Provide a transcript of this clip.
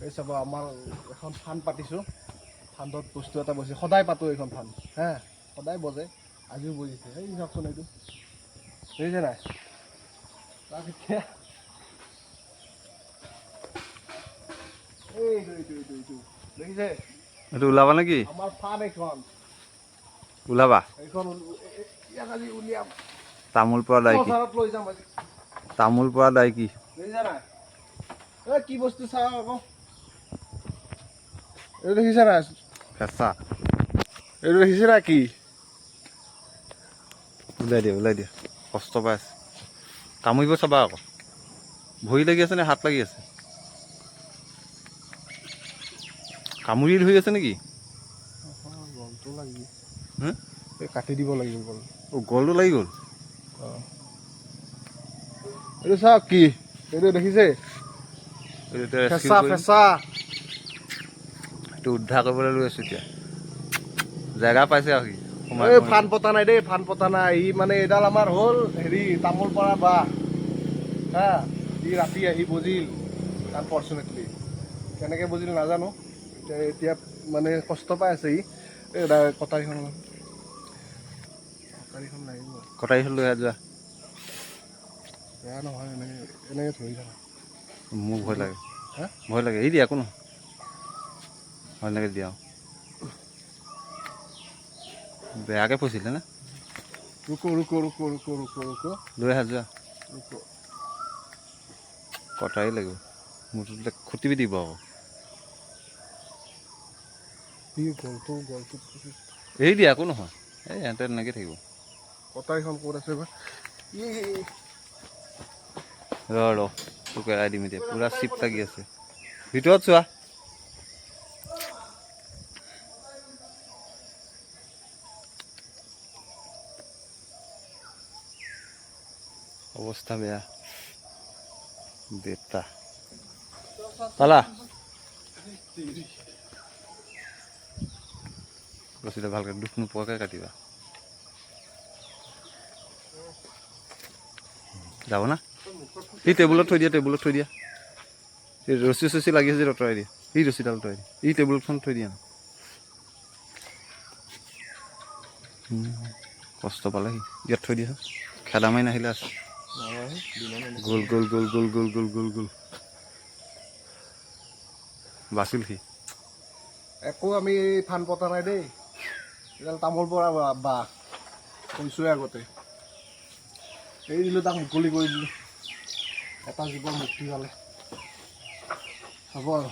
এই চাব আমাৰ এখন ফান পাতিছোঁ, ফাণ্ডত বস্তু এটা বজে, সদায় পাতোঁ এইখন ফান, হা সদায় বজে, আজিও বজিছে। এই চাওকচোন এইটো দেখিছে নাই? তাক এতিয়া এইটো দেখিছে? এইটো ওলাবা নেকি? আমাৰ ফান এইখন, ওলাবা? এইখন ইয়াক আজি উলিয়াম, তামোল পৰা দাই কি? বজাৰত লৈ যাম আজি। তামোল পৰা দাই কি? দেখিছা নাই? এই কি বস্তু চাওঁ আকৌ, এইটো দেখিছা নাই? ফেঁচা। এইটো দেখিছে নাই কি? ওলাই দিয়া, কষ্ট পাই আছে। কামুৰিব চাবা আকৌ। ভৰি লাগি আছে নে হাত লাগি আছে? কামুৰি ধৰি আছে নেকি? গলটো লাগি, হে? এই কাটি দিব লাগিব গল। অ' গলটো লাগি গ'ল? অঁ, এইটো চাওক কি, এইটো দেখিছে? ফেঁচা ফেঁচা। এইটো উদ্ধাৰ কৰিবলৈ লৈ আছোঁ এতিয়া। জেগা পাইছে আৰু সি। এই ফান পতা নাই দেই, ফান পতা নাই। ই মানে এইডাল আমাৰ হ'ল হেৰি তামোল পৰা বাঁহ, হা। ই ৰাতি আহি বজিল আনফৰ্চুনেটলি, কেনেকৈ বজিল নাজানো। এতিয়া মানে কষ্ট পাই আছে ই। এই কটাৰীখন লাগিব, কটাৰীখন লৈ আহ যোৱা। বেয়া নহয়, এনেকৈ ধৰি থাকা। মোৰ ভয় লাগে, হা ভয় লাগে। এৰি দিয়া, একো নহয়। ভয় লাগে দিয়া। বেয়াকৈ ফচিলে নে? ৰুকো ৰুকো ৰুকো ৰুকো ৰুকো ৰুকো, লৈ আহা যোৱা। ৰুকো। কটাৰী লাগিব, মোৰটো খুটিবি দিব আকৌ। গলটো এৰি দিয়া, একো নহয়। এই ইহঁতে তেনেকৈ থাকিব। কটাৰীখন ক'ত আছে বা? ৰ তোক এৰাই দিম এতিয়া, পূৰা চিপ লাগি আছে। ভিতৰত চোৱা। অৱস্থা বেয়া। দেউতা পালা? ৰচিদা ভালকৈ দুখ নোপোৱাকৈ কাটিবা। যাব না? এই টেবুলত থৈ দিয়া, টেবুলত থৈ দিয়া। এই ৰছী চচি লাগি আছে যে আঁতৰাই দিয়া। এই ৰছীডাল আঁতৰাই দিয়া। এই টেবুলখন থৈ দিয়া। কষ্ট পালে সি, ইয়াত থৈ দিয়া। খেদা মাৰি নাহিলে আছে। গ'ল গ'ল গ'ল গ'ল গ'ল গ'ল গ'ল গ'ল। বাচিল সি। একো আমি ফান পতা নাই দেই, এডাল তামোল পৰা বাঁহ, কৈছোৱে আগতে। এৰি দিলোঁ, তাক মুকলি কৰি দিলোঁ। এটা জীৱন মুক্তি পালে হ'ব আৰু।